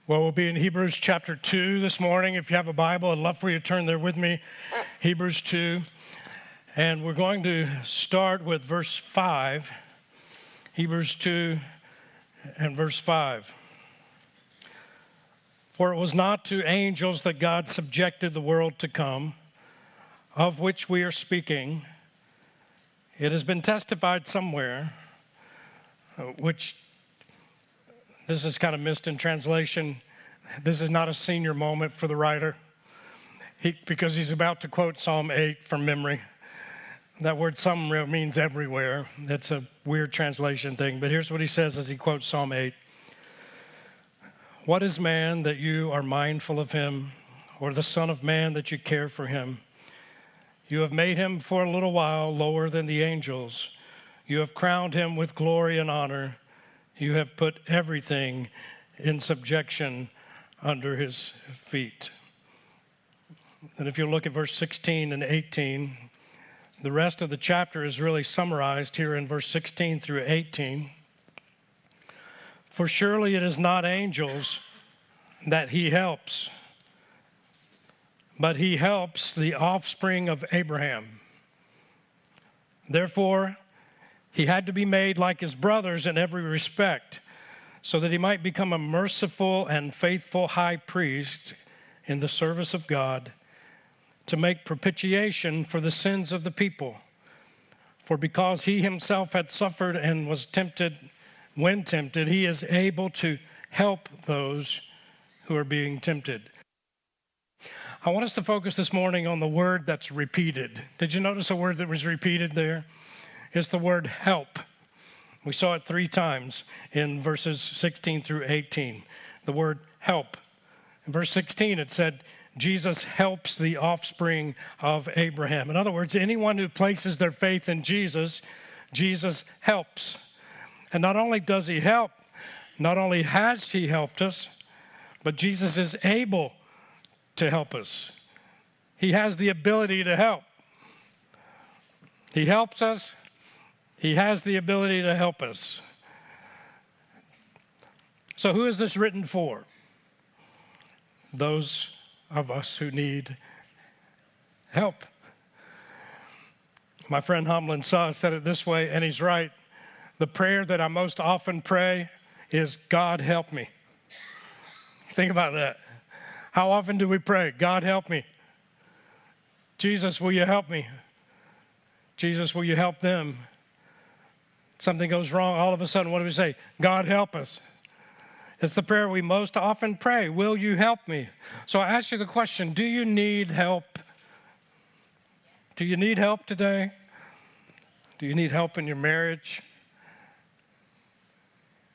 Well, we'll be in Hebrews chapter 2 this morning. If you have a Bible, I'd love for you to turn there with me. Hebrews 2. And we're going to start with verse 5. Hebrews 2 and verse 5. For it was not to angels that God subjected the world to come, of which we are speaking. It has been testified somewhere, which this is kind of missed in translation. This is not a senior moment for the writer because he's about to quote Psalm 8 from memory. That word somewhere means everywhere. That's a weird translation thing. But here's what he says as he quotes Psalm 8. What is man that you are mindful of him, or the son of man that you care for him? You have made him for a little while lower than the angels. You have crowned him with glory and honor. You have put everything in subjection under his feet. And if you look at verse 16 and 18, the rest of the chapter is really summarized here in verse 16 through 18. For surely it is not angels that he helps, but he helps the offspring of Abraham. Therefore, he had to be made like his brothers in every respect, so that he might become a merciful and faithful high priest in the service of God, to make propitiation for the sins of the people. For because he himself had suffered and was tempted, when tempted, he is able to help those who are being tempted. I want us to focus this morning on the word that's repeated. Did you notice a word that was repeated there? It's the word help. We saw it 3 times in verses 16 through 18. The word help. In verse 16, it said, Jesus helps the offspring of Abraham. In other words, anyone who places their faith in Jesus, Jesus helps. And not only does he help, not only has he helped us, but Jesus is able to help us. He has the ability to help. He helps us. He has the ability to help us. So who is this written for? Those of us who need help. My friend Hamlin Saw said it this way, and he's right. The prayer that I most often pray is, God help me. Think about that. How often do we pray, God help me? Jesus, will you help me? Jesus, will you help them? Something goes wrong, all of a sudden, what do we say? God help us. It's the prayer we most often pray. Will you help me? So I ask you the question, do you need help? Do you need help today? Do you need help in your marriage?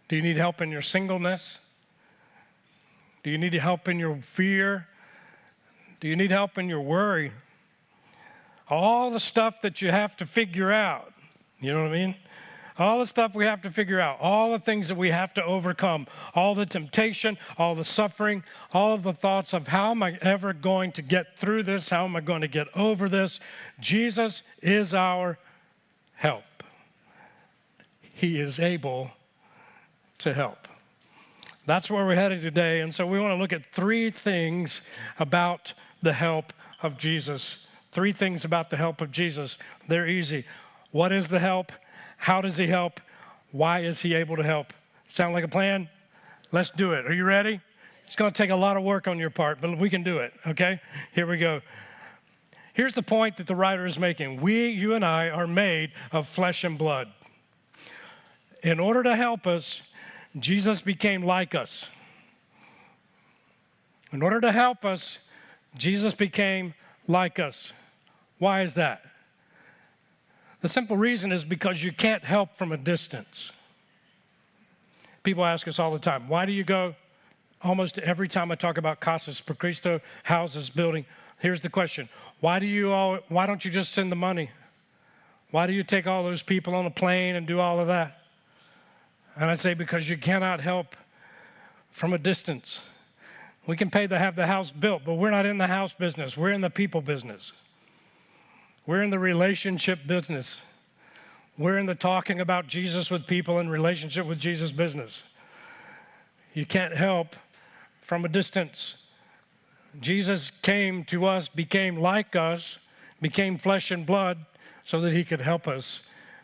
Do you need help in your singleness? Do you need help in your fear? Do you need help in your worry? All the stuff that you have to figure out. You know what I mean? All the stuff we have to figure out, all the things that we have to overcome, all the temptation, all the suffering, all of the thoughts of how am I ever going to get through this? How am I going to get over this? Jesus is our help. He is able to help. That's where we're headed today. And so we want to look at 3 things about the help of Jesus. 3 things about the help of Jesus. They're easy. What is the help? How does he help? Why is he able to help? Sound like a plan? Let's do it. Are you ready? It's going to take a lot of work on your part, but we can do it, okay? Here we go. Here's the point that the writer is making. You and I, are made of flesh and blood. In order to help us, Jesus became like us. In order to help us, Jesus became like us. Why is that? The simple reason is because you can't help from a distance. People ask us all the time, why do you go? Almost every time I talk about Casas por Cristo, houses, building, here's the question. Why don't you just send the money? Why do you take all those people on a plane and do all of that? And I say, because you cannot help from a distance. We can pay to have the house built, but we're not in the house business. We're in the people business. We're in the relationship business. We're in the talking about Jesus with people in relationship with Jesus business. You can't help from a distance. Jesus came to us, became like us, became flesh and blood so that he could help us,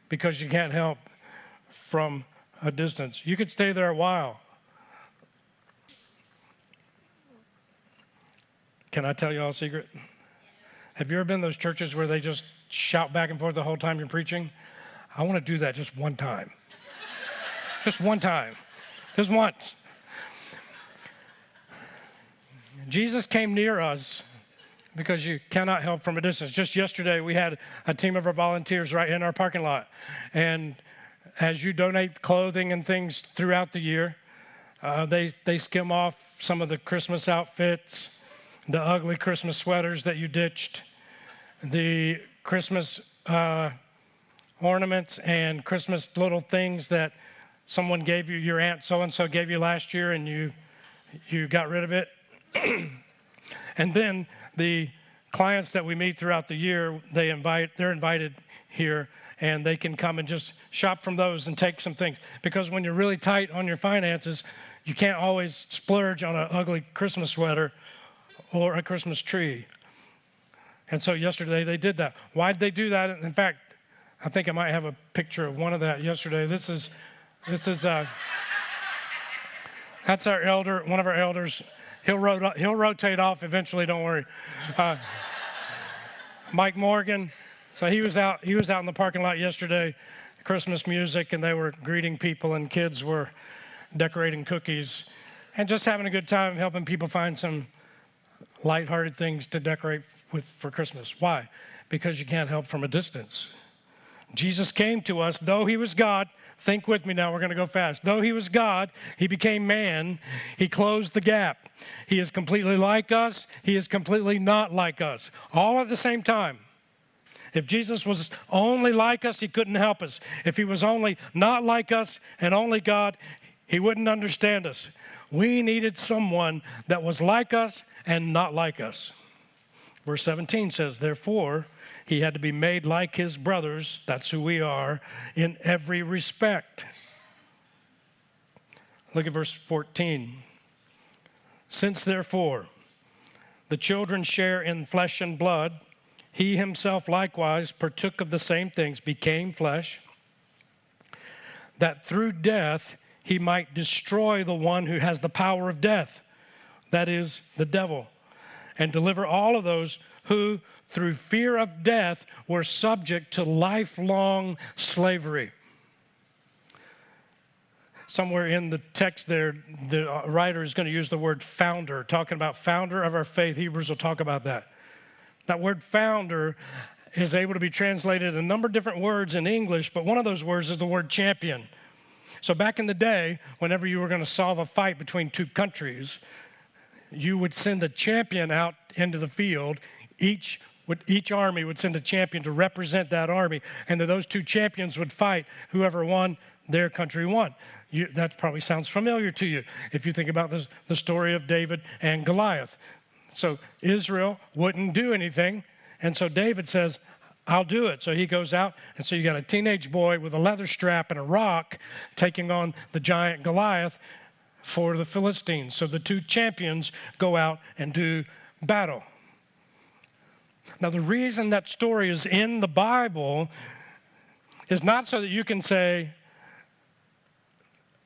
because you can't help from a distance. You could stay there a while. Can I tell you all a secret? Have you ever been in those churches where they just shout back and forth the whole time you're preaching? I want to do that just one time. Just one time. Just once. Jesus came near us because you cannot help from a distance. Just yesterday, we had a team of our volunteers right in our parking lot. And as you donate clothing and things throughout the year, they skim off some of the Christmas outfits, the ugly Christmas sweaters that you ditched, the Christmas ornaments and Christmas little things that someone gave you, your aunt so-and-so gave you last year, and you got rid of it. And then the clients that we meet throughout the year, they're invited here, and they can come and just shop from those and take some things. Because when you're really tight on your finances, you can't always splurge on an ugly Christmas sweater or a Christmas tree. And so yesterday they did that. Why did they do that? In fact, I think I might have a picture of one of that yesterday. This is that's our elder, one of our elders. He'll rotate off eventually, don't worry. Mike Morgan. So he was out in the parking lot yesterday, Christmas music, and they were greeting people, and kids were decorating cookies and just having a good time, helping people find some lighthearted things to decorate with for Christmas. Why? Because you can't help from a distance. Jesus came to us, though he was God. Think with me now, we're going to go fast. Though he was God, he became man. He closed the gap. He is completely like us. He is completely not like us. All at the same time. If Jesus was only like us, he couldn't help us. If he was only not like us and only God, he wouldn't understand us. We needed someone that was like us and not like us. Verse 17 says, therefore, he had to be made like his brothers, that's who we are, in every respect. Look at verse 14. Since therefore the children share in flesh and blood, he himself likewise partook of the same things, became flesh, that through death he might destroy the one who has the power of death, that is, the devil, and deliver all of those who, through fear of death, were subject to lifelong slavery. Somewhere in the text there, the writer is going to use the word founder, talking about founder of our faith. Hebrews will talk about that. That word founder is able to be translated a number of different words in English, but one of those words is the word champion. So back in the day, whenever you were going to solve a fight between two countries, you would send a champion out into the field. Each army would send a champion to represent that army, and those two champions would fight. Whoever won, their country won. That probably sounds familiar to you if you think about the story of David and Goliath. So Israel wouldn't do anything, and so David says, I'll do it. So he goes out, and so you got a teenage boy with a leather strap and a rock taking on the giant Goliath for the Philistines. So the two champions go out and do battle. Now, the reason that story is in the Bible is not so that you can say,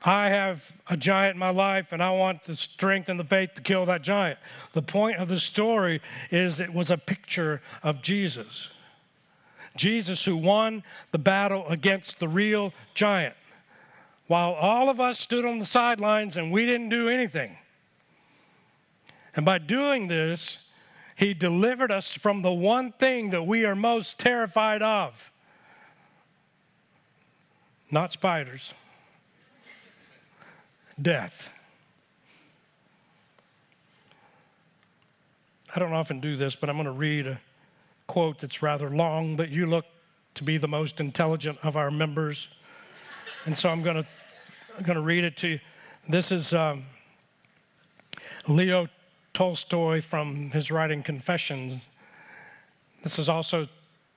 I have a giant in my life and I want the strength and the faith to kill that giant. The point of the story is it was a picture of Jesus. Jesus who won the battle against the real giant, while all of us stood on the sidelines and we didn't do anything. And by doing this, he delivered us from the one thing that we are most terrified of. Not spiders. Death. I don't often do this, but I'm going to read a quote that's rather long, but you look to be the most intelligent of our members. And so I'm going to read it to you. This is Leo Tolstoy from his writing Confessions. This is also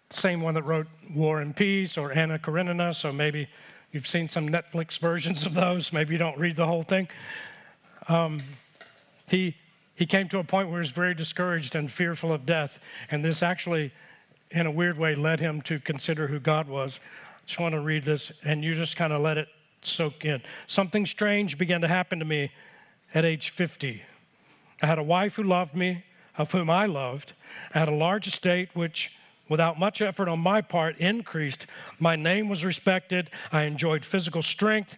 the same one that wrote War and Peace or Anna Karenina, so maybe you've seen some Netflix versions of those. Maybe you don't read the whole thing. He came to a point where he was very discouraged and fearful of death. And this actually, in a weird way, led him to consider who God was. I just want to read this, and you just kind of let it soak in. Something strange began to happen to me at age 50. I had a wife who loved me, of whom I loved. I had a large estate which, without much effort on my part, increased. My name was respected. I enjoyed physical strength,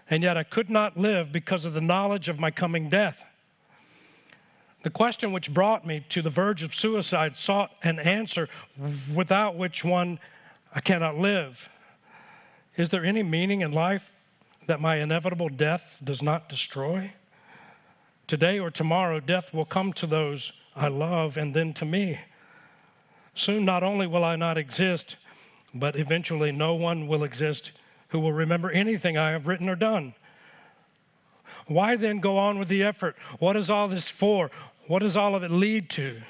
and yet I could not live because of the knowledge of my coming death. The question which brought me to the verge of suicide sought an answer without which one I cannot live. Is there any meaning in life that my inevitable death does not destroy? Today or tomorrow, death will come to those I love and then to me. Soon, not only will I not exist, but eventually no one will exist who will remember anything I have written or done. Why then go on with the effort? What is all this for? What does all of it lead to?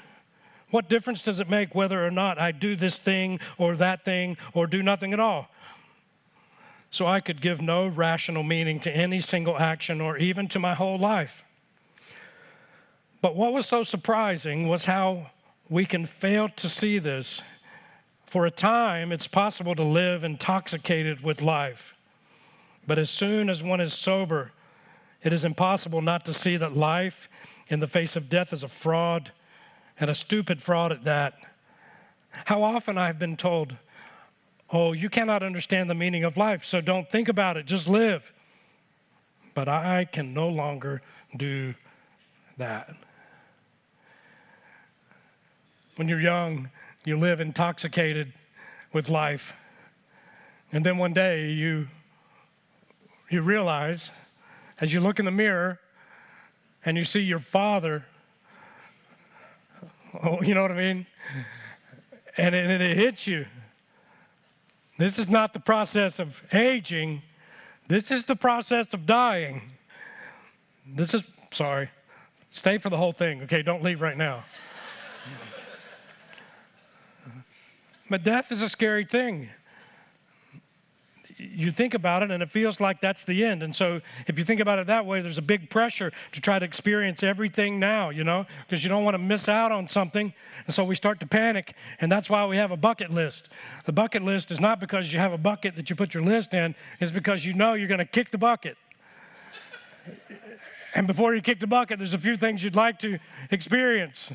What difference does it make whether or not I do this thing or that thing or do nothing at all? So I could give no rational meaning to any single action or even to my whole life. But what was so surprising was how we can fail to see this. For a time, it's possible to live intoxicated with life. But as soon as one is sober, it is impossible not to see that life in the face of death is a fraud, and a stupid fraud at that. How often I've been told, oh, you cannot understand the meaning of life, so don't think about it, just live. But I can no longer do that. When you're young, you live intoxicated with life. And then one day you realize, as you look in the mirror and you see your father, oh, you know what I mean? And it hits you. This is not the process of aging. This is the process of dying. Sorry. Stay for the whole thing, okay? Don't leave right now. But death is a scary thing. You think about it, and it feels like that's the end. And so if you think about it that way, there's a big pressure to try to experience everything now, because you don't want to miss out on something. And so we start to panic, and that's why we have a bucket list. The bucket list is not because you have a bucket that you put your list in. It's because you know you're going to kick the bucket. And before you kick the bucket, there's a few things you'd like to experience.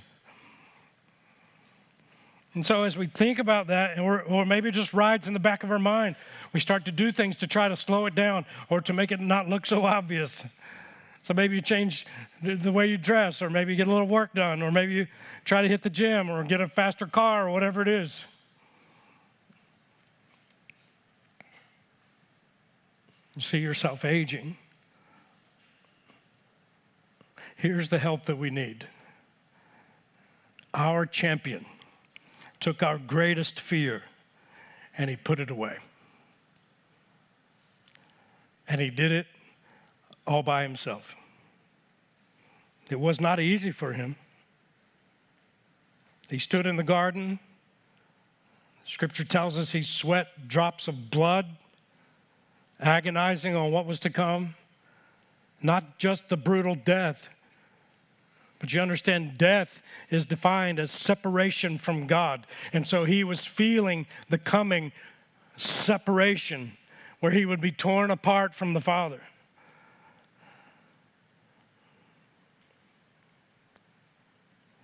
And so as we think about that, or maybe it just rides in the back of our mind, we start to do things to try to slow it down or to make it not look so obvious. So maybe you change the way you dress, or maybe you get a little work done, or maybe you try to hit the gym or get a faster car or whatever it is. You see yourself aging. Here's the help that we need. Our champion took our greatest fear and he put it away. And he did it all by himself. It was not easy for him. He stood in the garden. Scripture tells us he sweat drops of blood, agonizing on what was to come. Not just the brutal death, but you understand death is defined as separation from God. And so he was feeling the coming separation where he would be torn apart from the Father.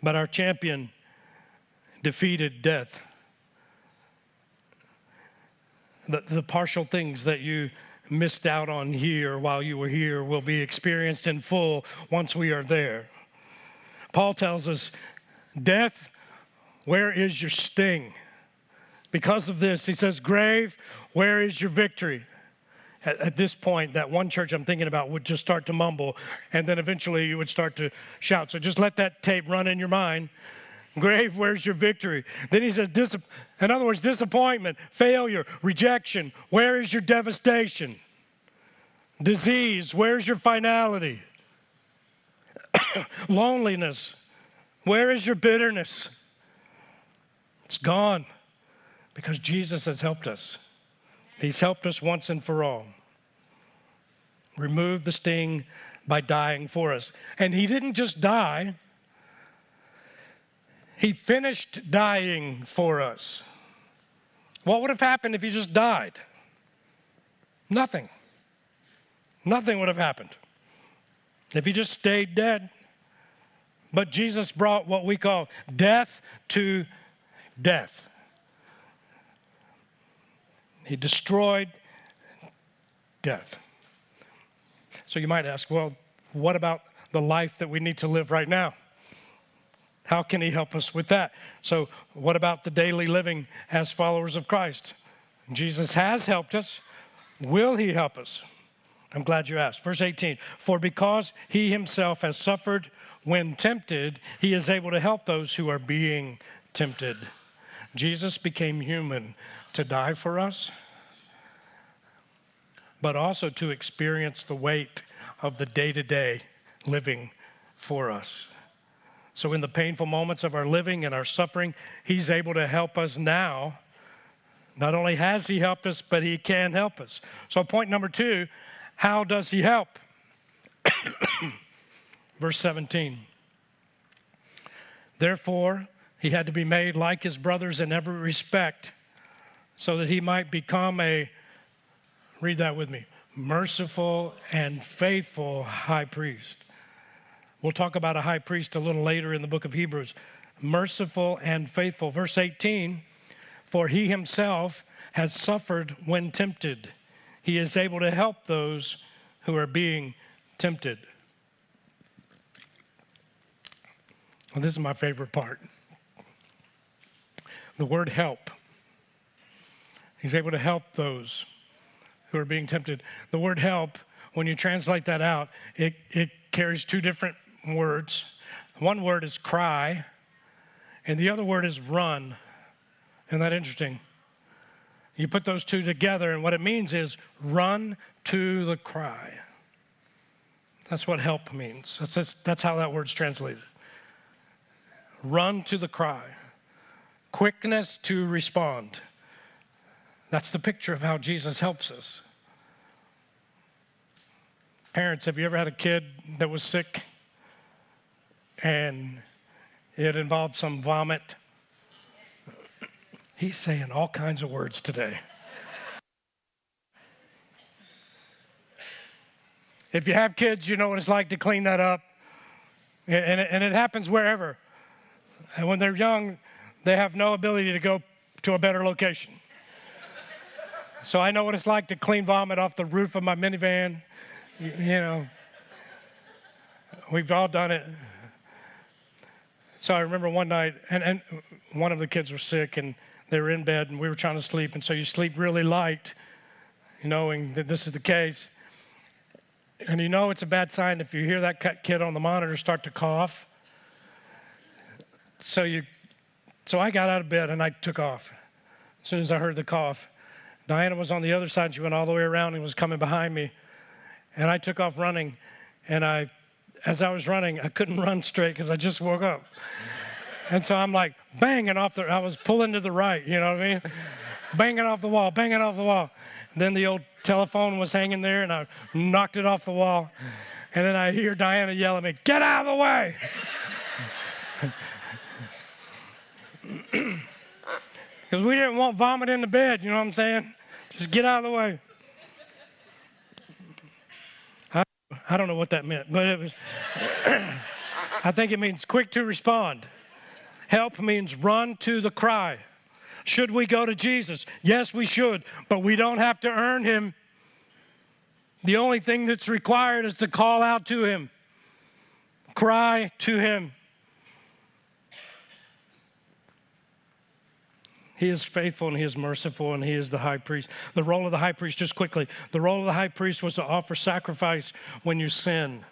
But our champion defeated death. The partial things that you missed out on here while you were here will be experienced in full once we are there. Paul tells us, death, where is your sting? Because of this, he says, grave, where is your victory? At this point, that one church I'm thinking about would just start to mumble, and then eventually you would start to shout. So just let that tape run in your mind. Grave, where's your victory? Then he says, in other words, disappointment, failure, rejection, where is your devastation? Disease, where's your finality? Loneliness, where is your bitterness? It's gone because Jesus has helped us. He's helped us once and for all. Remove the sting by dying for us. And he didn't just die, he finished dying for us. What would have happened if he just died? Nothing. Nothing would have happened if he just stayed dead. But Jesus brought what we call death to death. He destroyed death. So you might ask, well, what about the life that we need to live right now? How can he help us with that? So what about the daily living as followers of Christ? Jesus has helped us. Will he help us? I'm glad you asked. Verse 18, for because he himself has suffered when tempted, he is able to help those who are being tempted. Jesus became human to die for us, but also to experience the weight of the day-to-day living for us. So in the painful moments of our living and our suffering, he's able to help us now. Not only has he helped us, but he can help us. So point number 2, how does he help? Verse 17. Therefore, he had to be made like his brothers in every respect, so that he might become a, read that with me, merciful and faithful high priest. We'll talk about a high priest a little later in the book of Hebrews. Merciful and faithful. Verse 18, for he himself has suffered when tempted. He is able to help those who are being tempted. Well, this is my favorite part. The word help. He's able to help those who are being tempted. The word help, when you translate that out, it carries 2 different words. One word is cry, and the other word is run. Isn't that interesting? You put those 2 together, and what it means is run to the cry. That's what help means. That's how that word's translated. Run to the cry. Quickness to respond. That's the picture of how Jesus helps us. Parents, have you ever had a kid that was sick and it involved some vomit? He's saying all kinds of words today. If you have kids, you know what it's like to clean that up. And it happens wherever. And when they're young, they have no ability to go to a better location. So I know what it's like to clean vomit off the roof of my minivan. You know, we've all done it. So I remember one night, and one of the kids was sick, and they were in bed, and we were trying to sleep. And so you sleep really light, knowing that this is the case. And you know it's a bad sign if you hear that kid on the monitor start to cough. So I got out of bed, and I took off as soon as I heard the cough. Diana was on the other side. She went all the way around and was coming behind me. And I took off running. And as I was running, I couldn't run straight because I just woke up. And so I'm like banging off I was pulling to the right, you know what I mean? Banging off the wall, banging off the wall. And then the old telephone was hanging there, and I knocked it off the wall. And then I hear Diana yell at me, "Get out of the way!" Because we didn't want vomit in the bed, you know what I'm saying? Just get out of the way. I don't know what that meant, but it was, I think it means quick to respond. Help means run to the cry. Should we go to Jesus? Yes, we should, but we don't have to earn him. The only thing that's required is to call out to him. Cry to him. He is faithful and he is merciful and he is the high priest. The role of the high priest, just quickly, the role of the high priest was to offer sacrifice when you sin.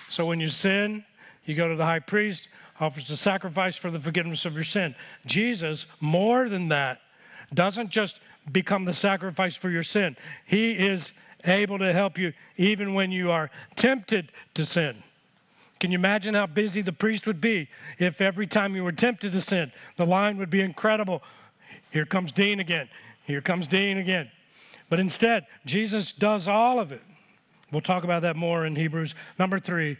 So when you sin, you go to the high priest, offers a sacrifice for the forgiveness of your sin. Jesus, more than that, doesn't just become the sacrifice for your sin. He is able to help you even when you are tempted to sin. Can you imagine how busy the priest would be if every time you were tempted to sin, the line would be incredible. Here comes Dean again. Here comes Dean again. But instead, Jesus does all of it. We'll talk about that more in Hebrews. Number 3,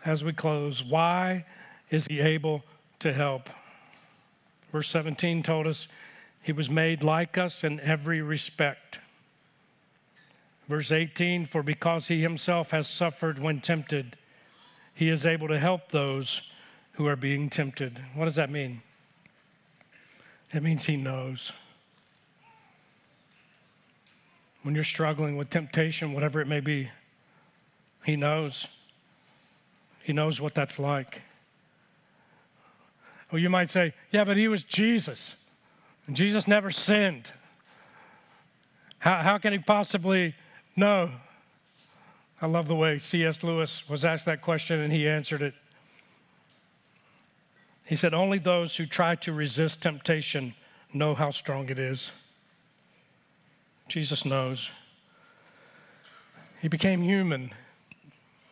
as we close, why is he able to help? Verse 17 told us he was made like us in every respect. Verse 18, for because he himself has suffered when tempted, he is able to help those who are being tempted. What does that mean? It means he knows. When you're struggling with temptation, whatever it may be, he knows. He knows what that's like. Well, you might say, yeah, but he was Jesus. And Jesus never sinned. How can he possibly know? I love the way C.S. Lewis was asked that question and he answered it. He said, only those who try to resist temptation know how strong it is. Jesus knows. He became human.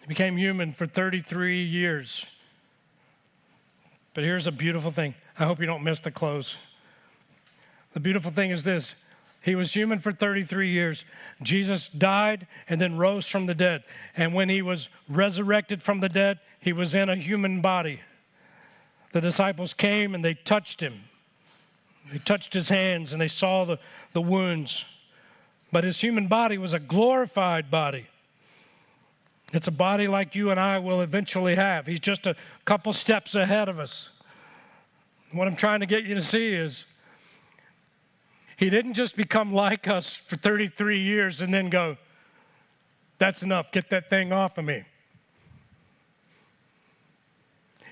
He became human for 33 years. But here's a beautiful thing. I hope you don't miss the close. The beautiful thing is this. He was human for 33 years. Jesus died and then rose from the dead. And when he was resurrected from the dead, he was in a human body. The disciples came and they touched him. They touched his hands and they saw the wounds. But his human body was a glorified body. It's a body like you and I will eventually have. He's just a couple steps ahead of us. What I'm trying to get you to see is he didn't just become like us for 33 years and then go, that's enough, get that thing off of me.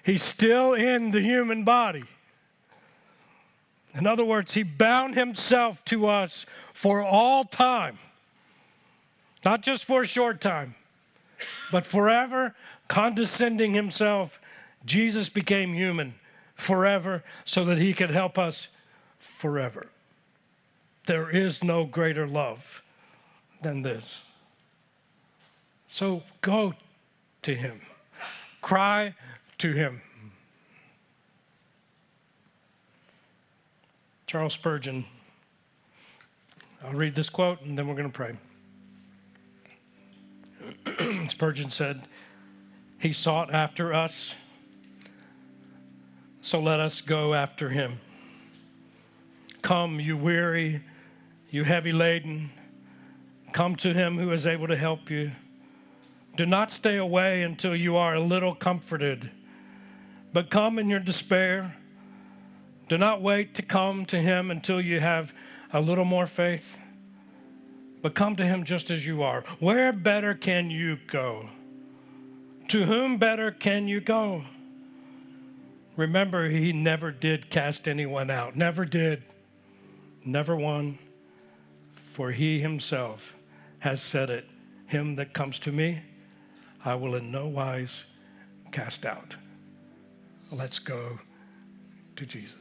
He's still in the human body. In other words, he bound himself to us for all time. Not just for a short time, but forever, condescending himself. Jesus became human forever so that he could help us forever. There is no greater love than this. So go to him. Cry to him. Charles Spurgeon. I'll read this quote and then we're going to pray. Spurgeon said, he sought after us, so let us go after him. Come, you weary, you heavy laden, come to him who is able to help you. Do not stay away until you are a little comforted, but come in your despair. Do not wait to come to him until you have a little more faith, but come to him just as you are. Where better can you go? To whom better can you go? Remember, he never did cast anyone out. Never did. Never one. For he himself has said it. Him that comes to me, I will in no wise cast out. Let's go to Jesus.